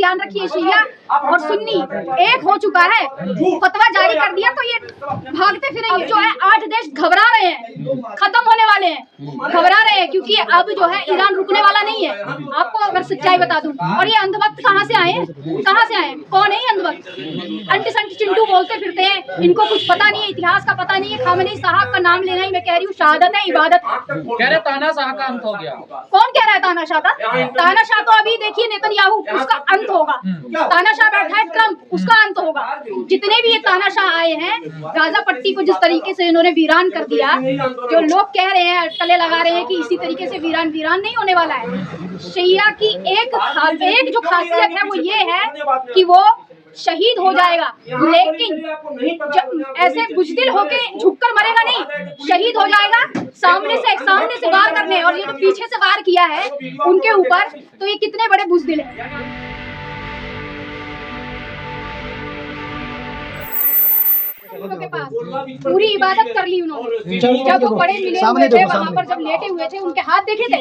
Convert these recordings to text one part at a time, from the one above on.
ध्यान रखिए, शिया और सुन्नी एक हो चुका है, फतवा जारी कर दिया तो ये भागते फिरेंगे। जो है 8 देश घबरा रहे हैं, खत्म होने वाले हैं, घबरा रहे हैं, क्योंकि अब जो है ईरान रुकने वाला नहीं है। आपको अगर सच्चाई बता दूं, और ये अंधभक्त कहाँ से आए हैं, कहाँ से आए हैं, कौन है ये अंधभक्त? अंटी संटी चिंटू बोलते फिरते हैं, इनको कुछ पता नहीं है, इतिहास का पता नहीं है। खामेनी साहब का नाम लेना ही मैं कह रही हूँ शहादत है, इबादत। कह रहे तानाशाह का अंत हो गया। कौन कह रहा है तानाशाह का? तानाशाह तो अभी देखिए नेतन्याहू, उसका अंत होगा। तानाशाह बैठा है ट्रम्प, उसका अंत होगा। जितने भी ये तानाशाह आए हैं, गाजा पट्टी को जिस तरीके से इन्होंने वीरान कर दिया, जो लोग कह रहे हैं, अटकलें लगा रहे हैं कि इसी तरीके से वीरान नहीं होने वाला है। शिया की एक जो खासियत है वो ये है कि वो शहीद हो जाएगा, लेकिन ऐसे बुजदिल होके झुककर मरेगा नहीं, शहीद हो जाएगा सामने से वार करने। और ये जो पीछे से वार किया है उनके ऊपर, तो ये कितने बड़े बुजदिल हैं। के पास पूरी इबादत कर ली उन्होंने। जब वो बड़े मिले हुए थे वहाँ पर, जब लेटे हुए थे, उनके हाथ देखे थे,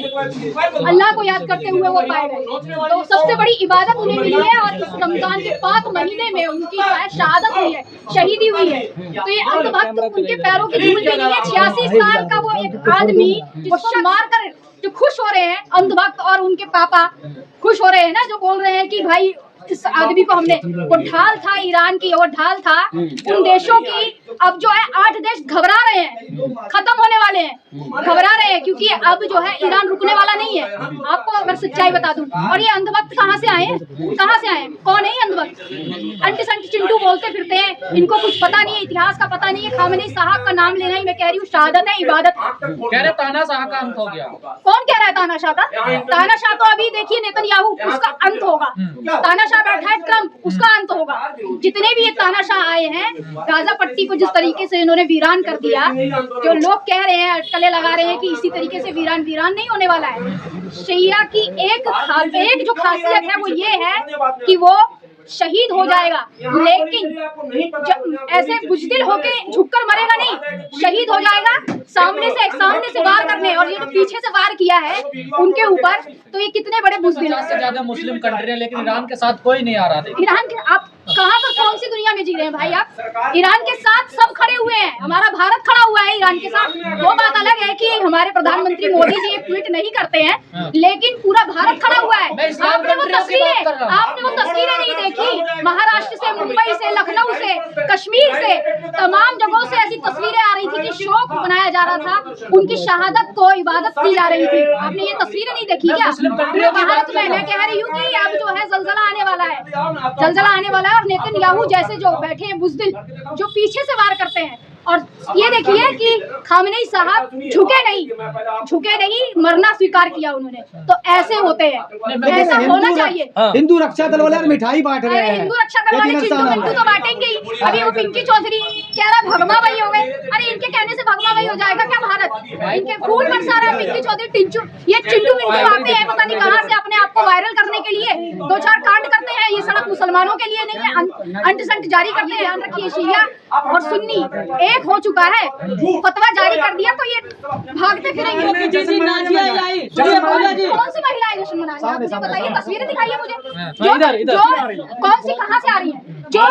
अल्लाह को याद करते हुए वो पाए गए। तो सबसे बड़ी इबादत उन्हें मिली है, और इस रमजान के 5 महीने में उनकी शहादत हुई है, शहीदी हुई है। तो ये अंधभक्त उनके पैरों की धूल के लिए 86 साल का वो एक आदमी जिसको मार कर जो खुश हो रहे हैं, अंधभक्त और उनके पापा खुश हो रहे हैं ना, जो बोल रहे हैं कि भाई इस आदमी को हमने, वो ढाल था ईरान की, वो ढाल था उन देशों की। अब जो है 8 देश घबरा रहे हैं, खत्म होने वाले हैं, घबरा रहे हैं, क्योंकि अब जो है ईरान रुकने वाला नहीं है। आपको अगर सच्चाई बता दूं, और ये अंधभक्त कहाँ से आए हैं, कहाँ से आए हैं, कौन है ये अंधभक्त? अंटी संटी चिंटू बोलते फिरते हैं, इनको कुछ पता नहीं है, इतिहास का पता नहीं है। खामेनी साहब का नाम लेना ही मैं कह रही हूँ शहादत है, इबादत। कह रहे तानाशाह का अंत हो गया। कौन कह रहा है तानाशाह का? तानाशाह तो अभी देखिए नेतन्याहू, उसका अंत होगा। तानाशाह बैठा है ट्रम्प, उसका अंत होगा। जितने भी ये तानाशाह आए हैं, गाजा पट्टी को जिस तरीके से इन्होंने वीरान कर दिया, जो लोग कह रहे हैं, अटकलें लगा रहे हैं कि इसी तरीके से वीरान नहीं होने वाला है। शिया की एक जो खासियत है वो ये है कि वो शहीद हो जाएगा, लेकिन ऐसे बुजदिल होके झुककर मरेगा नहीं, शहीद हो जाएगा सामने से वार करने। और ये जो पीछे से वार किया है उनके ऊपर, तो ये कितने बड़े बुजदिल हैं। सबसे ज्यादा मुस्लिम कंट्री है, लेकिन ईरान के साथ कोई नहीं आ रहा था। ईरान के, आप कहाँ पर कौन सी दुनिया में जी रहे हैं भाई आप? ईरान के साथ सब खड़े हुए हैं, हमारा भारत खड़ा हुआ है ईरान के साथ। वो बात अलग है कि हमारे प्रधानमंत्री मोदी जी एक ट्वीट नहीं करते हैं, लेकिन पूरा भारत खड़ा हुआ है। आपने वो तस्वीरें नहीं देखी? महाराष्ट्र से, मुंबई से, लखनऊ से, कश्मीर से, तमाम जगहों से ऐसी तस्वीरें आ रही थी कि शोक मनाया जा रहा था, उनकी शहादत को इबादत की जा रही थी। आपने ये तस्वीरें नहीं देखी क्या? भारत में मैं कह रही हूँ कि अब जो है जलजला आने वाला है, जलजला आने वाला है। और नेतन्याहू जैसे जो बैठे हैं बुजदिल, जो पीछे से वार करते हैं। और ये देखिए कि खामेनी साहब झुके नहीं, मरना स्वीकार किया उन्होंने। तो ऐसे होते हैं, ऐसा होना चाहिए। हिंदू रक्षा दल वाले मिठाई बांट रहे हैं। हिंदू रक्षा दल वाले चिंटू तो बांटेंगे ही। अभी वो पिंकी चौधरी कह रहा भगवा भाई हो गए। अरे इनके कहने से भगवा भाई हो जाएगा क्या भारत? इनके खून बरसा रहा है पिंकी चौधरी, ये चिंटू मिंटू आते हैं पता नहीं कहाँ से अपने आप को वायरल करने के लिए, 2-4 कांड करते हैं। ये सड़क मुसलमानों के लिए नहीं है, अंट संट जारी करते हैं। ध्यान रखिए, शिया और सुन्नी एक हो चुका है, फतवा जारी कर दिया तो ये भागते फिरेंगे। कौन सी महिलाएं जश्न मना रही हैं? बताइए, तस्वीरें दिखाइए मुझे। कौन सी कहाँ से आ रही है? जो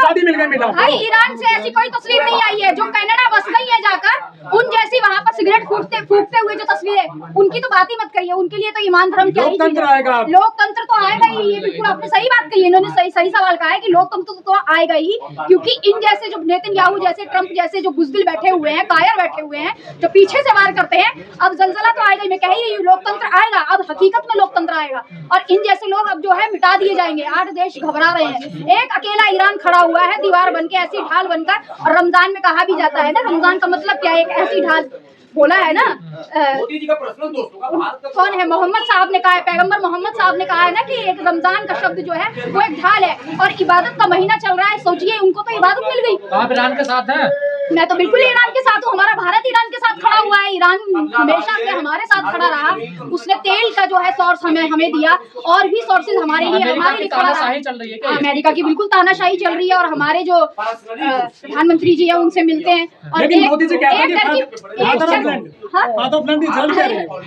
भाई ईरान से ऐसी कोई तस्वीर नहीं आई है। जो कनाडा बस गई है जाकर, उन जैसी वहाँ पर सिगरेट फूकते हुए जो तस्वीरें, उनकी तो बात ही मत करिए। उनके लिए तो ईमान धर्म क्या ही चीज़ है। लोकतंत्र तो आएगा ही। ये बिल्कुल आपने सही बात कही है, इन्होंने सही सवाल कहा है कि लोकतंत्र तो आएगा ही, क्योंकि इन जैसे जो नेतन्याहू जैसे, ट्रम्प जैसे जो बुजदिल बैठे हुए हैं, कायर बैठे हुए हैं, जो पीछे से वार करते हैं। अब जलजला तो आएगा, मैं कह ही रही हूँ, लोकतंत्र आएगा। अब हकीकत में लोकतंत्र आएगा, और इन जैसे लोग अब जो है मिटा दिए जाएंगे। 8 देश घबरा रहे हैं, एक अकेला ईरान खड़ा हुआ है दीवार बनके, ऐसी ढाल बनकर। और रमजान में कहा भी जाता है ना, रमजान का मतलब क्या है? एक ऐसी ढाल बोला है ना। मोदी जी का प्रश्न दोस्तों, कौन है? मोहम्मद साहब ने कहा है, पैगंबर मोहम्मद साहब ने कहा है ना कि एक रमजान का शब्द जो है वो एक ढाल है, और इबादत का महीना चल रहा है। सोचिए, उनको तो इबादत मिल गई। आप ईरान के साथ हैं? मैं तो बिल्कुल ईरान के साथ हूँ। हमारा भारत ईरान के साथ खड़ा हुआ है। ईरान हमेशा से हमारे साथ खड़ा रहा। उसने तेल का जो है सोर्स हमें दिया और भी सोर्सेज हमारे लिए खड़ा रहा। तानाशाही चल रही है क्या? अमेरिका की बिल्कुल तानाशाही चल रही है और हमारे जो प्रधानमंत्री जी है उनसे मिलते हैं और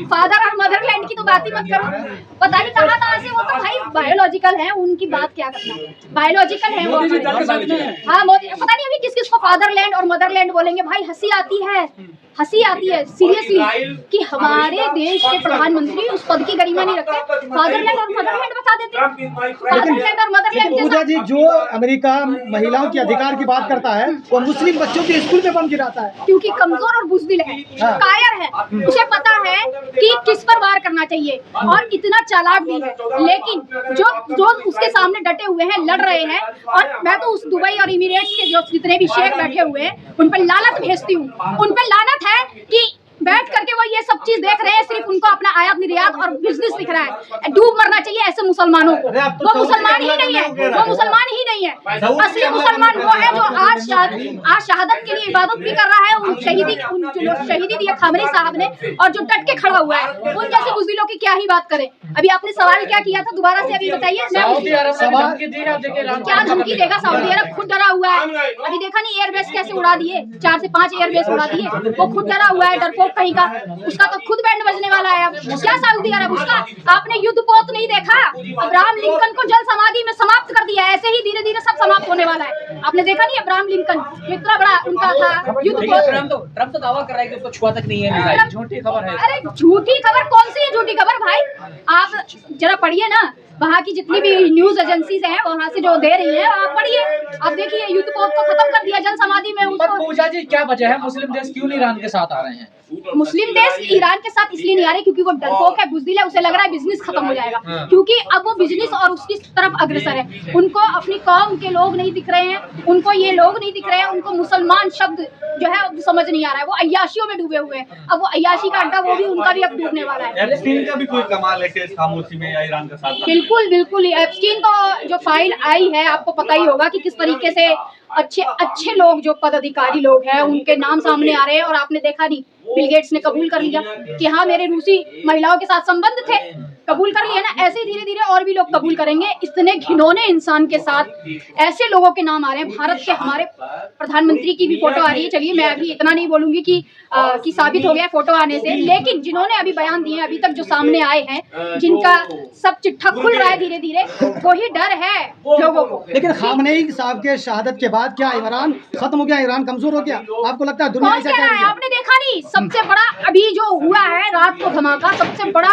फादर और मदरलैंड की तो बात ही मत करो। पता नहीं कहाँ से वो तो भाई बायोलॉजिकल है, उनकी बात क्या करना, बायोलॉजिकल है वो। हाँ मोदी, पता नहीं अभी किस किस को फादरलैंड और मदरलैंड बोलेंगे। भाई हंसी आती है सीरियसली कि हमारे देश के प्रधानमंत्री उस पद की गरिमा नहीं रखते, फादरलैंड और मदरलैंड बता देते हैं। फादरलैंड और मदरलैंड पूजा जी, जो अमेरिका महिलाओं के अधिकार की बात करता है वो मुस्लिम बच्चों के स्कूल में बम गिराता है क्योंकि कमजोर और बुज़दिल है, कायर है। उसे पता है कि किस पर वार करना चाहिए और इतना चालाक भी है। लेकिन जो उसके सामने डटे हुए हैं, लड़ रहे हैं, और मैं तो उस दुबई और इमिरेट्स के जो जितने भी शेख बैठे हुए हैं उन पर लानत भेजती हूँ। उन पर लानत है कि बैठ करके वो ये सब चीज देख रहे हैं, सिर्फ उनको अपना आयात निर्यात और बिजनेस दिख रहा है। डूब मरना चाहिए ऐसे मुसलमानों को। वो मुसलमान ही नहीं है, वो मुसलमान ही नहीं है। असली मुसलमान वो है जो आज शहादत के लिए इबादत भी कर रहा है। उन शहीदी दिया खामनी साहब ने, और जो डट के खड़ा हुआ है। उन जैसे बुज़दिलों की क्या ही बात करें। अभी आपने सवाल क्या किया था, दोबारा से अभी बताइए। क्या धमकी देगा सऊदी अरब? खुद डरा हुआ है। अभी देखा नहीं एयरबेस कैसे उड़ा दिए, 4 से 5 एयरबेस उड़ा दिए। वो खुद डरा हुआ है, डरपोक कहीं का। उसका तो खुद बैंड बजने वाला है। अब क्या सऊदी अरब, उसका आपने युद्ध पोत नहीं देखा? अब्राहम लिंकन को जल समाधि में समाप्त कर दिया। ऐसे ही धीरे धीरे सब समाप्त होने वाला है। आपने देखा नहीं अब्राहम लिंकन कितना बड़ा उनका था युद्ध पोत। ट्रम्प तो दावा कर रहा है कि उसको छुआ तक नहीं है। झूठी खबर है। अरे झूठी खबर कौन सी है? झूठी खबर भाई आप जरा पढ़िए ना, वहाँ की जितनी भी न्यूज एजेंसीज हैं वहाँ से जो दे रही है आप पढ़िए। आप देखिए युद्ध पोत को खत्म कर दिया, जल समाधि में उसको। पूजा जी, क्या वजह है मुस्लिम देश क्यों नहीं ईरान के साथ आ रहे हैं? मुस्लिम देश ईरान के साथ इसलिए नहीं आ रहे क्योंकि वो डरपोक है, बुज़दिल है। उसे लग रहा है बिजनेस खत्म हो जाएगा, क्योंकि अब वो बिजनेस और उसकी तरफ अग्रसर है। उनको अपनी कौम के लोग नहीं दिख रहे हैं, उनको ये लोग नहीं दिख रहे हैं, उनको मुसलमान शब्द जो है समझ नहीं आ रहा है। वो अय्याशियों में डूबे हुए हैं। अब वो अय्याशी का अड्डा वो भी उनका भी अब डूबने वाला है। एप्स्टीन का भी कोई कमाल है केस खामोशी में या ईरान का साथ? बिल्कुल एप्स्टीन को जो फाइल आई है आपको पता ही होगा कि किस तरीके से अच्छे लोग जो पदाधिकारी लोग हैं उनके नाम सामने आ रहे हैं। और आपने देखा नहीं, बिल गेट्स ने कबूल कर लिया कि हाँ मेरे रूसी महिलाओं के साथ संबंध थे, कबूल कर लिया ना। ऐसे ही धीरे धीरे और भी लोग कबूल करेंगे। इतने घिनौने इंसान के साथ ऐसे लोगों के नाम आ रहे हैं। भारत के हमारे प्रधानमंत्री की भी फोटो आ रही है। चलिए मैं अभी इतना नहीं बोलूंगी कि साबित हो गया फोटो आने से, लेकिन जिन्होंने अभी बयान दिए अभी तक जो सामने आए हैं, जिनका सब चिट्ठा खुल रहा है धीरे धीरे, वही डर है लोगों को। लेकिन खामनेई साहब के शहादत के बाद क्या ईरान खत्म हो गया, ईरान कमजोर हो गया? आपको लगता है दुनिया कौन कह रहा है? आपने देखा नहीं सबसे बड़ा अभी जो हुआ है रात को धमाका, सबसे बड़ा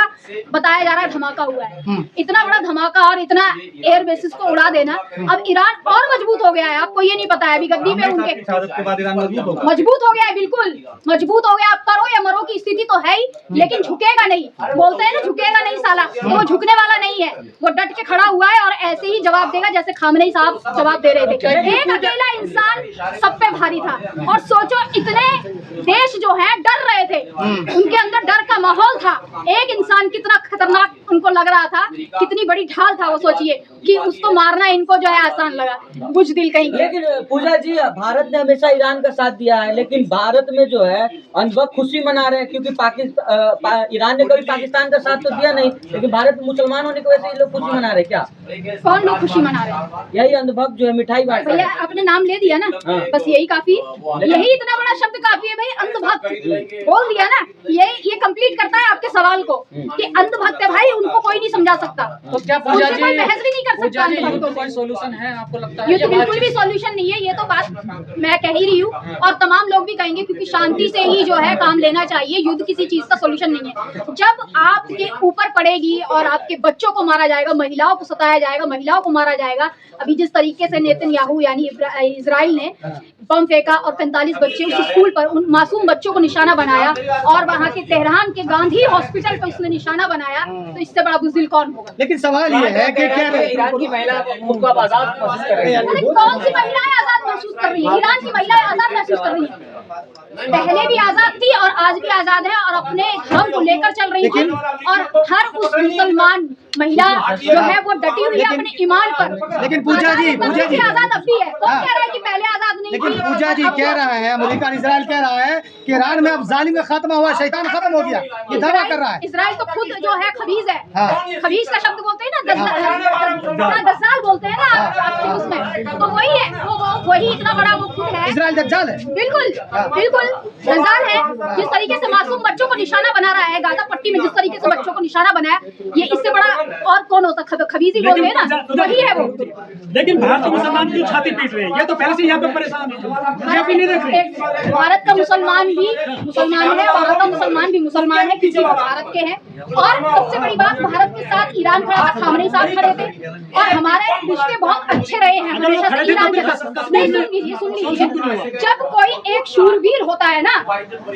बताया जा रहा है धमाका हुआ है। इतना बड़ा धमाका और इतना एयर बेसिस को उड़ा देना। अब ईरान और मजबूत हो गया है। आपको ये नहीं पता है अभी गद्दी पे उनके के बाद ईरान मजबूत हो गया है, बिल्कुल मजबूत हो गया। अब करो या मरो की स्थिति तो है ही, लेकिन झुकेगा नहीं। बोलते हैं ना झुकेगा नहीं साला, तो वो झुकने वाला नहीं है। वो डट के खड़ा हुआ है और ऐसे ही जवाब देगा जैसे खामनेई साहब जवाब दे रहे थे। एक अकेला इंसान सब पे भारी था। और सोचो इतने देश जो है डर रहे थे, उनके अंदर डर का माहौल था। एक इंसान कितना खतरनाक उनको लग रहा था, कितनी बड़ी ढाल था वो। सोचिए कि उसको मारना इनको जो है आसान लगा, बुज़दिल कहीं। लेकिन पूजा जी, भारत ने हमेशा ईरान का साथ दिया है, लेकिन भारत में जो है अनवक्त खुशी मना रहे हैं क्योंकि ईरान ने कभी पाकिस्तान का साथ तो दिया नहीं, लेकिन भारत में मुसलमान होने की वजह से ये लोग खुशी मना रहे। क्या कौन लोग खुशी मना रहे हैं? यही अंधभक्त जो है मिठाई बांट रहे भैया आपने नाम ले दिया ना, बस यही काफी, यही इतना बड़ा शब्द काफी है भाई। अंधभक्त बोल दिया ना, ये कंप्लीट करता है आपके सवाल को कि अंधभक्त है भाई, उनको कोई नहीं समझा सकता। तो क्या पूजा जी, कोई बहस भी नहीं कर सकता। कोई सोल्यूशन है आपको लगता है? ये तो बिल्कुल भी सॉल्यूशन नहीं है। ये तो बात मैं कह ही रही हूँ और तमाम लोग भी कहेंगे, क्योंकि शांति से ही जो है काम लेना चाहिए। युद्ध किसी चीज का सॉल्यूशन नहीं है। जब आपके ऊपर पड़ेगी और आपके बच्चों को मारा जाएगा, महिलाओं को सताया जाएगा, महिलाओं को मारा जाएगा। अभी जिस तरीके से नेतन्याहू यानी इजराइल ने बम फेंका और 45 बच्चे उस स्कूल पर, उन मासूम बच्चों को निशाना बनाया, और वहाँ के तेहरान के गांधी हॉस्पिटल पर उसने निशाना बनाया, तो इससे बड़ा बुज़दिल कौन होगा? लेकिन सवाल ये है कि क्या ईरान की महिला खुद को आजाद महसूस कर रही है? कौन सी महिलाएं आजाद महसूस महसूस कर रही है, ईरान की महिलाएं आजाद महसूस कर रही है। पहले भी आजाद थी और आज भी आजाद है और अपने धर्म को लेकर चल रही थी। और हर उस मुसलमान महिला जो है वो डटी हुई है अपने ईमान पर। लेकिन पूजा जी आजाद अब भी है। कौन कह रहा है कि पहले आजाद नहीं लेकिन थी? पूजा जी कह रहा है, अमेरिका इजराइल कह रहा है कि ईरान में अब जालिम खत्म हुआ, शैतान खत्म हो गया, ये दावा कर रहा है। इजराइल तो खुद जो है खबीज है। हाँ। खबीज का शब्द बोलते हैं ना, दज्जाल बोलते हैं ना आपके उसमें, तो वही है, वही इतना बड़ा वो खुद है। इजराइल दज्जाल है। बिल्कुल बिल्कुल दज्जाल है। जिस तरीके से मासूम बच्चों को निशाना बना रहा है, गाजा पट्टी में जिस तरीके से बच्चों को निशाना बनाया, ये इससे बड़ा और कौन होता? खबीजी बोलते हैं ना, वही है वो। लेकिन भारत के मुसलमान क्यों छाती पीट रहे हैं? ये तो पहले से यहाँ पे परेशान है, आप ही नहीं देख रहे। भारत का मुसलमान भी मुसलमान है, वहाँ का मुसलमान भी मुसलमान है, क्योंकि वो भारत के हैं। और सबसे बड़ी बात, भारत के साथ ईरान खड़ा था, खामनेई साहब खड़े थे और हमारे रिश्ते बहुत अच्छे रहे हैं हमेशा से ईरान के साथ। नहीं, सुन लीजिए, जब कोई एक शूरवीर होता है ना,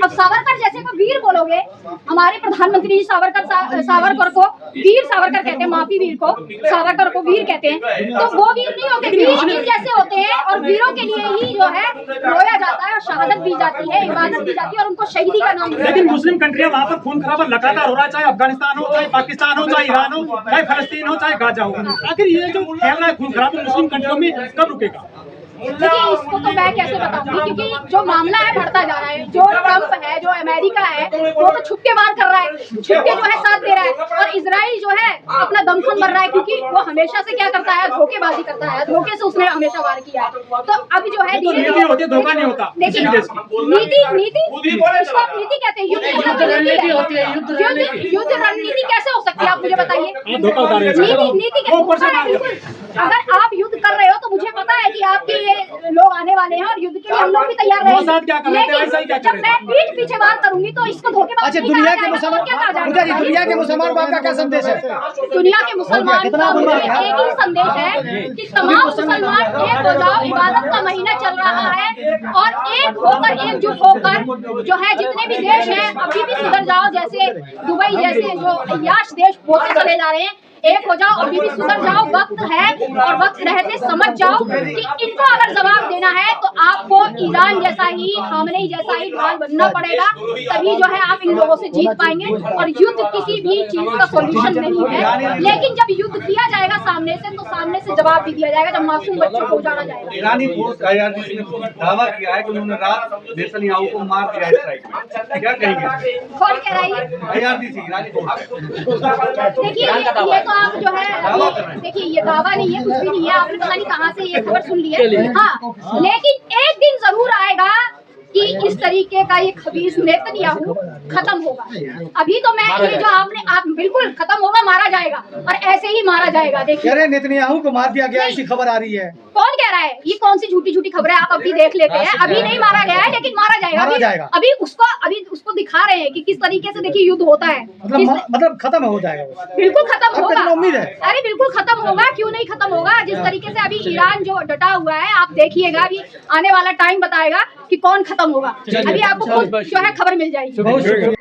अब सावरकर जैसे को वीर बोलोगे, हमारे प्रधानमंत्री जी सावरकर को वीर सावरकर कहते हैं, माफी वीर को सावरकर को वीर कहते हैं, तो वो वीर नहीं होते, वीर जैसे होते हैं। और वीरों के लिए ही जो है रोया जाता है और शहादत दी जाती है, इबादत दी जाती है और उनको शहीदी का नाम। लेकिन मुस्लिम कंट्रियां वहाँ पर खून खराबा लगातार हो रहा है, चाहे अफगानिस्तान हो, चाहे पाकिस्तान हो, चाहे ईरान हो, चाहे फलस्तीन हो, चाहे गाजा हो। आखिर ये जो फैल रहा है खून खराबा मुस्लिम कंट्रियों में, कब रुकेगा? देखिए, इसको तो मैं कैसे बताऊंगी, क्योंकि जो मामला है बढ़ता जा रहा है। जो ट्रम्प है, जो अमेरिका है, वो तो छुप के वार कर रहा है, छुप के जो है साथ दे रहा है। और इजराइल जो है अपना दमखम भर रहा है, क्योंकि वो हमेशा से क्या करता है, धोखेबाजी करता है, धोखे से उसने हमेशा वार किया है। तो अब जो है धोखा नहीं होता। देखिए, नीति कहते हैं, युद्ध रणनीति कैसे हो सकती है, आप मुझे बताइए। नीति अगर आप युद्ध कर रहे हो तो मुझे पता है कि आपके ये लोग आने वाले हैं और युद्ध के लिए हम लोग भी तैयार रहेंगे। लेकिन जब मैं पीठ पीछे वार करूंगी तो इसको धोखेबाज। अच्छा, दुनिया के मुसलमान को आपका क्या संदेश है? दुनिया के मुसलमान का मुझे एक ही संदेश है कि तमाम मुसलमान एक हो जाओ। इबादत का महीना चल रहा है और एक होकर, एकजुट होकर जो है जितने भी देश हैं अभी भी सुधर जाओ। जैसे दुबई जैसे जो अय्याश देश होते चले जा रहे हैं, एक हो जाओ, अभी भी सुधर जाओ। वक्त है और वक्त रहते समझ जाओ कि इनको अगर जवाब देना है तो आपको ईरान जैसा ही, खामनेई जैसा ही ढाल बनना पड़ेगा, तभी जो है आप इन लोगों से जीत पाएंगे। और युद्ध किसी भी चीज का सॉल्यूशन नहीं है, लेकिन जब युद्ध किया जाएगा सामने से, तो सामने से जवाब भी दिया जाएगा, जब मासूम बच्चों को उजाड़ा जाएगा। ईरानी फोर्स IRGC ने दावा किया है कि उन्होंने रात नेतन्याहू को मार दिया स्ट्राइक में, क्या कहेंगे? कौन कह रहा है? IRGC ईरानी फोर्स। देखिए, ये तो आप जो है, देखिए ये दावा नहीं है, कुछ भी नहीं है, आपने पता नहीं कहाँ से ये खबर सुन ली है। हाँ, लेकिन एक दिन जरूर आएगा कि इस तरीके का ये खबीस नेतन्याहू खत्म होगा। अभी तो मैं ये जो आप बिल्कुल खत्म होगा, मारा जाएगा और ऐसे ही मारा जाएगा। देखिए, नेतन्याहू को मार दिया गया, ऐसी खबर आ रही है। कौन कह रहा है? ये कौन सी झूठी झूठी खबर है, आप अभी देख लेते हैं। अभी नहीं मारा गया है, लेकिन मारा जाएगा। अभी उसको दिखा रहे हैं कि किस तरीके से देखिए युद्ध होता है। मतलब खत्म हो जाएगा, बिल्कुल खत्म होगा, उम्मीद है। अरे बिल्कुल खत्म होगा, क्यों नहीं खत्म होगा। जिस तरीके से अभी ईरान जो डटा हुआ है, आप देखिएगा, अभी आने वाला टाइम बताएगा कि कौन खत्म होगा। अभी आपको खुद जो है खबर मिल जाएगी।